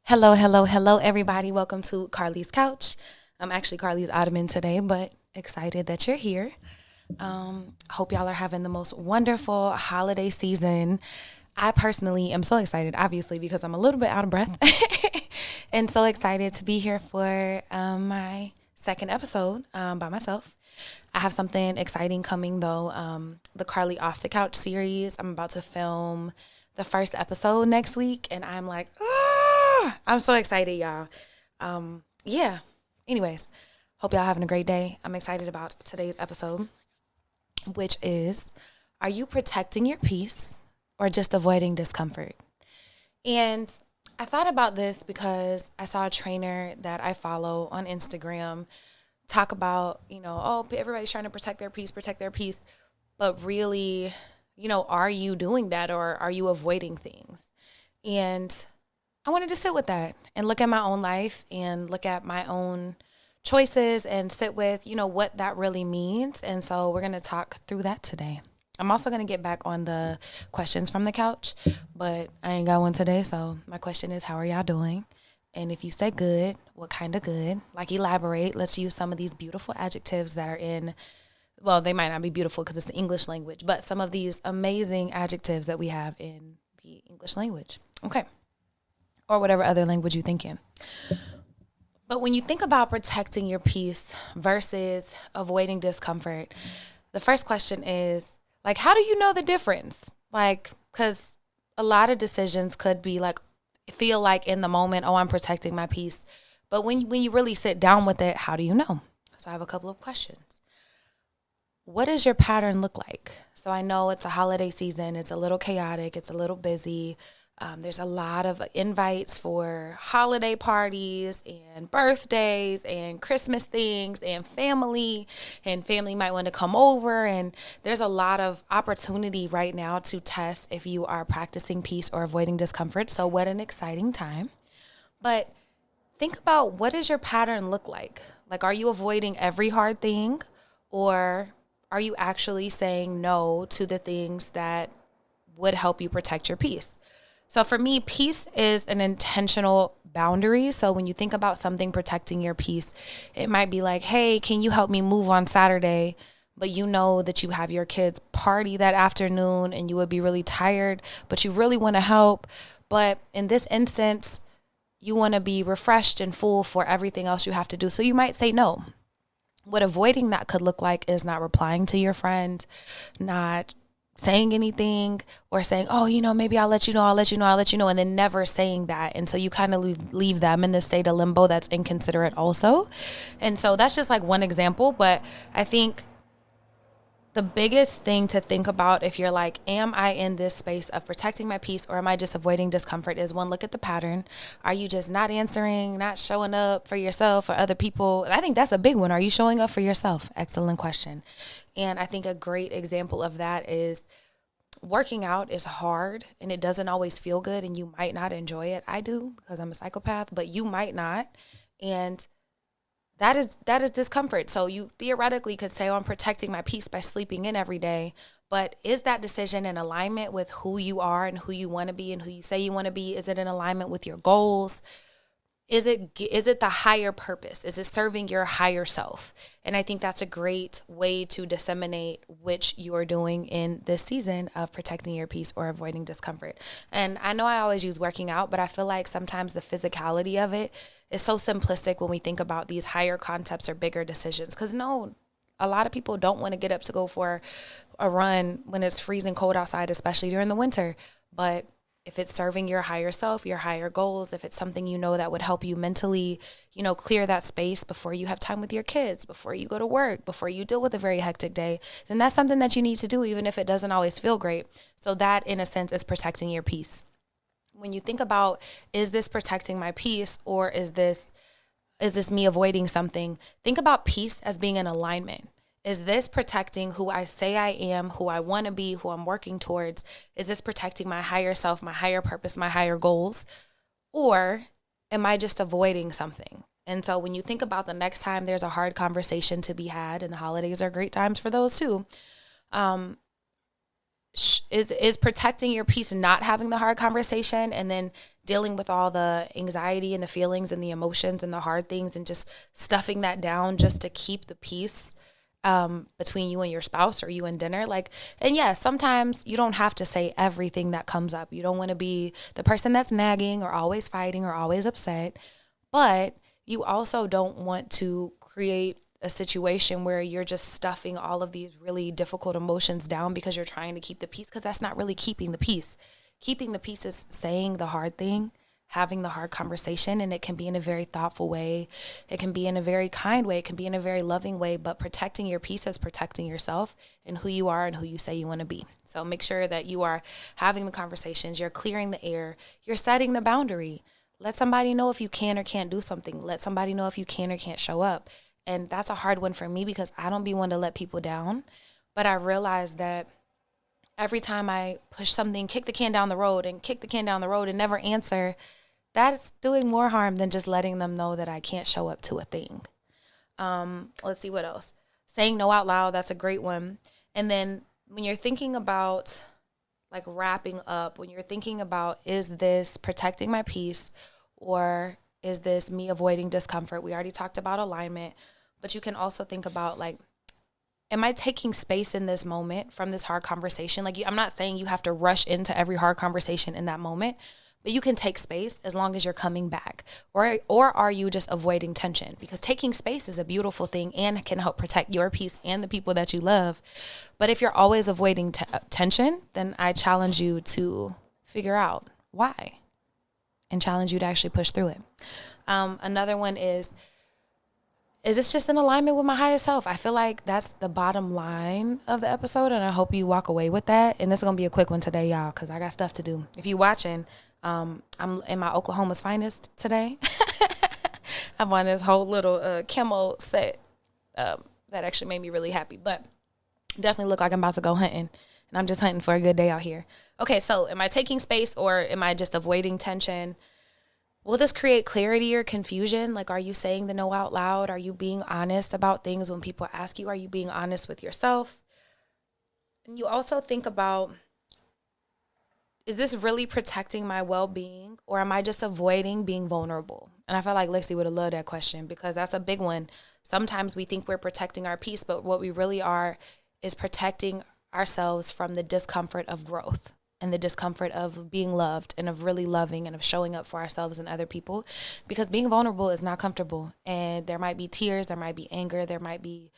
Hello, hello, hello, everybody. Welcome to Carlie's Couch. I'm actually Carlie's Ottoman today, but excited that you're here. Hope y'all are having the most wonderful holiday season. I personally am so excited, obviously, because I'm a little bit out of breath and so excited to be here for my second episode by myself. I have something exciting coming though. The Carlie Off the Couch series. I'm about to film the first episode next week, and I'm like, I'm so excited, y'all. Yeah. Anyways, hope y'all having a great day. I'm excited about today's episode, which is, are you protecting your peace or just avoiding discomfort? And I thought about this because I saw a trainer that I follow on Instagram talk about, oh, everybody's trying to protect their peace. But really, are you doing that, or are you avoiding things? And I wanted to sit with that and look at my own life and look at my own choices and sit with, what that really means. And so we're going to talk through that today. I'm also going to get back on the questions from the couch, but I ain't got one today. So my question is, how are y'all doing? And if you say good, what kind of good? Like, elaborate. Let's use some of these beautiful adjectives that are in, well, they might not be beautiful because it's the English language, but some of these amazing adjectives that we have in the English language. Okay. Or whatever other language you think in. But when you think about protecting your peace versus avoiding discomfort, the first question is, like, how do you know the difference? Like, because a lot of decisions could be like, feel like in the moment, oh, I'm protecting my peace. But when you really sit down with it, how do you know? So I have a couple of questions. What does your pattern look like? So I know it's a holiday season. It's a little chaotic. It's a little busy. There's a lot of invites for holiday parties and birthdays and Christmas things and family might want to come over. And there's a lot of opportunity right now to test if you are practicing peace or avoiding discomfort. So what an exciting time. But think about, what does your pattern look like? Like, are you avoiding every hard thing, or are you actually saying no to the things that would help you protect your peace? So for me, peace is an intentional boundary. So when you think about something protecting your peace, it might be like, hey, can you help me move on Saturday? But you know that you have your kids' party that afternoon and you would be really tired, but you really want to help. But in this instance, you want to be refreshed and full for everything else you have to do. So you might say no. What avoiding that could look like is not replying to your friend, not saying anything, or saying, oh, maybe I'll let you know, and then never saying that. And so you kind of leave them in this state of limbo that's inconsiderate also. And so that's just like one example. But I think the biggest thing to think about, if you're like, am I in this space of protecting my peace or am I just avoiding discomfort, is one, look at the pattern. Are you just not answering, not showing up for yourself or other people? I think that's a big one. Are you showing up for yourself? Excellent question. And I think a great example of that is, working out is hard and it doesn't always feel good and you might not enjoy it. I do, because I'm a psychopath, but you might not. And that is discomfort. So you theoretically could say, oh, I'm protecting my peace by sleeping in every day. But is that decision in alignment with who you are and who you want to be and who you say you want to be? Is it in alignment with your goals? Is it the higher purpose? Is it serving your higher self? And I think that's a great way to disseminate which you are doing in this season of protecting your peace or avoiding discomfort. And I know I always use working out, but I feel like sometimes the physicality of it is so simplistic when we think about these higher concepts or bigger decisions. Because no, a lot of people don't want to get up to go for a run when it's freezing cold outside, especially during the winter. But if it's serving your higher self, your higher goals, if it's something that would help you mentally, clear that space before you have time with your kids, before you go to work, before you deal with a very hectic day, then that's something that you need to do, even if it doesn't always feel great. So that, in a sense, is protecting your peace. When you think about, is this protecting my peace, or is this me avoiding something? Think about peace as being in alignment. Is this protecting who I say I am, who I want to be, who I'm working towards? Is this protecting my higher self, my higher purpose, my higher goals? Or am I just avoiding something? And so when you think about the next time there's a hard conversation to be had, and the holidays are great times for those too, is protecting your peace not having the hard conversation and then dealing with all the anxiety and the feelings and the emotions and the hard things and just stuffing that down just to keep the peace between you and your spouse or you and dinner. Like, and yeah, sometimes you don't have to say everything that comes up. You don't want to be the person that's nagging or always fighting or always upset, but you also don't want to create a situation where you're just stuffing all of these really difficult emotions down because you're trying to keep the peace, because that's not really keeping the peace. Keeping the peace is saying the hard thing, having the hard conversation, and it can be in a very thoughtful way. It can be in a very kind way. It can be in a very loving way, but protecting your peace is protecting yourself and who you are and who you say you want to be. So make sure that you are having the conversations, you're clearing the air, you're setting the boundary. Let somebody know if you can or can't do something. Let somebody know if you can or can't show up. And that's a hard one for me because I don't be one to let people down. But I realize that every time I push something, kick the can down the road and never answer, that's doing more harm than just letting them know that I can't show up to a thing. Let's see what else. Saying no out loud, that's a great one. And then when you're thinking about like wrapping up, when you're thinking about, is this protecting my peace or is this me avoiding discomfort? We already talked about alignment, but you can also think about like, am I taking space in this moment from this hard conversation? Like, I'm not saying you have to rush into every hard conversation in that moment, but you can take space as long as you're coming back. Or are you just avoiding tension? Because taking space is a beautiful thing and can help protect your peace and the people that you love. But if you're always avoiding tension, then I challenge you to figure out why and challenge you to actually push through it. Another one is this just in alignment with my highest self? I feel like that's the bottom line of the episode, and I hope you walk away with that. And this is going to be a quick one today, y'all, because I got stuff to do. If you're watching, I'm in my Oklahoma's finest today. I'm on this whole little camo set that actually made me really happy, but definitely look like I'm about to go hunting, and I'm just hunting for a good day out here. Okay, so am I taking space or am I just avoiding tension? Will this create clarity or confusion? Like, are you saying the no out loud? Are you being honest about things when people ask you? Are you being honest with yourself? And you also think about, is this really protecting my well-being or am I just avoiding being vulnerable? And I feel like Lexi would have loved that question because that's a big one. Sometimes we think we're protecting our peace, but what we really are is protecting ourselves from the discomfort of growth and the discomfort of being loved and of really loving and of showing up for ourselves and other people, because being vulnerable is not comfortable. And there might be tears, there might be anger, there might be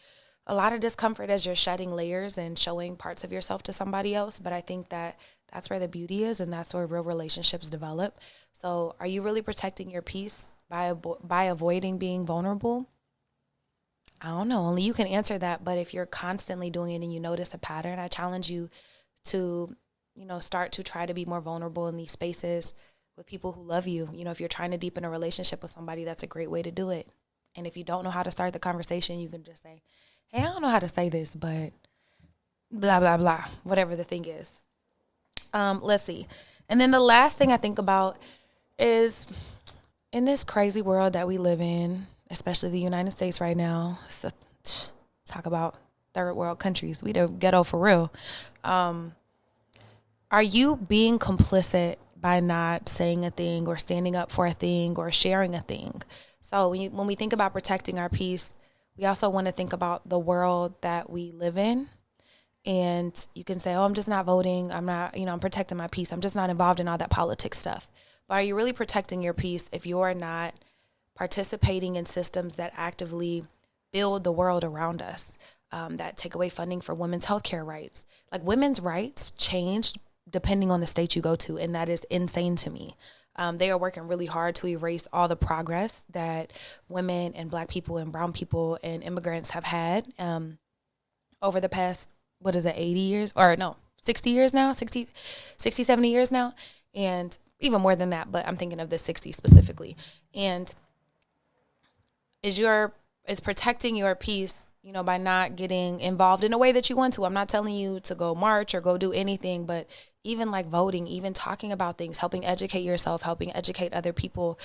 a lot of discomfort as you're shedding layers and showing parts of yourself to somebody else. But I think that that's where the beauty is, and that's where real relationships develop. So are you really protecting your peace by avoiding being vulnerable? I don't know. Only you can answer that. But if you're constantly doing it and you notice a pattern, I challenge you to start to try to be more vulnerable in these spaces with people who love you. If you're trying to deepen a relationship with somebody, that's a great way to do it. And if you don't know how to start the conversation, you can just say, hey, I don't know how to say this, but blah, blah, blah, whatever the thing is. Let's see. And then the last thing I think about is in this crazy world that we live in, especially the United States right now, so, talk about third world countries. We the ghetto for real. Are you being complicit by not saying a thing or standing up for a thing or sharing a thing? So when we think about protecting our peace, we also want to think about the world that we live in. And you can say, oh, I'm just not voting. I'm not, I'm protecting my peace. I'm just not involved in all that politics stuff. But are you really protecting your peace if you're not participating in systems that actively build the world around us, that take away funding for women's healthcare rights? Like, women's rights change depending on the state you go to, and that is insane to me. They are working really hard to erase all the progress that women and Black people and brown people and immigrants have had over the past, 80 years? Or no, 60 years now? 60, 70 years now? And even more than that, but I'm thinking of the 60s specifically. And is protecting your peace, by not getting involved in a way that you want to. I'm not telling you to go march or go do anything, but even like voting, even talking about things, helping educate yourself, helping educate other people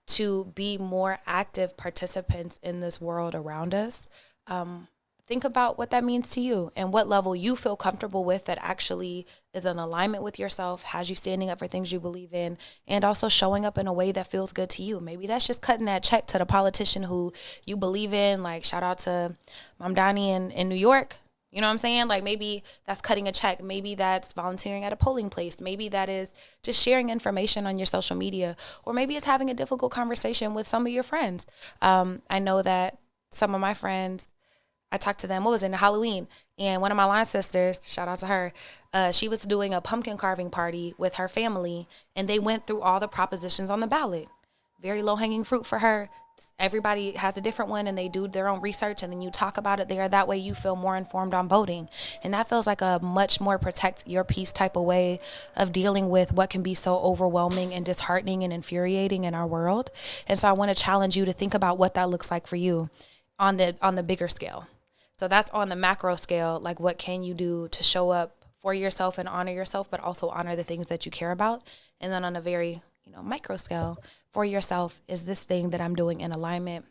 to be more active participants in this world around us. think about what that means to you and what level you feel comfortable with that actually is in alignment with yourself, has you standing up for things you believe in, and also showing up in a way that feels good to you. Maybe that's just cutting that check to the politician who you believe in. Like, shout out to Mom Donnie in New York. You know what I'm saying? Like, maybe that's cutting a check. Maybe that's volunteering at a polling place. Maybe that is just sharing information on your social media. Or maybe it's having a difficult conversation with some of your friends. I know that some of my friends, I talked to them, what was it, Halloween? And one of my line sisters, shout out to her, she was doing a pumpkin carving party with her family, and they went through all the propositions on the ballot. Very low-hanging fruit for her. Everybody has a different one, and they do their own research, and then you talk about it there. That way you feel more informed on voting. And that feels like a much more protect your peace type of way of dealing with what can be so overwhelming and disheartening and infuriating in our world. And so I want to challenge you to think about what that looks like for you on the bigger scale. So that's on the macro scale, like what can you do to show up for yourself and honor yourself, but also honor the things that you care about. And then on a very, micro scale for yourself, is this thing that I'm doing in alignment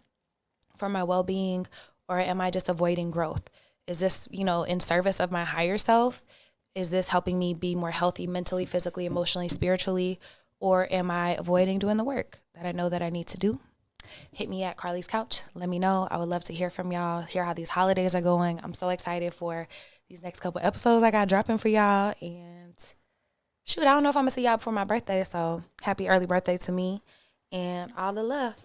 for my well-being, or am I just avoiding growth? Is this, in service of my higher self? Is this helping me be more healthy mentally, physically, emotionally, spiritually? Or am I avoiding doing the work that I know that I need to do? Hit me at Carlie's Couch. Let me know. I would love to hear from y'all, hear how these holidays are going. I'm so excited for these next couple episodes I got dropping for y'all. And shoot, I don't know if I'm going to see y'all before my birthday. So happy early birthday to me and all the love.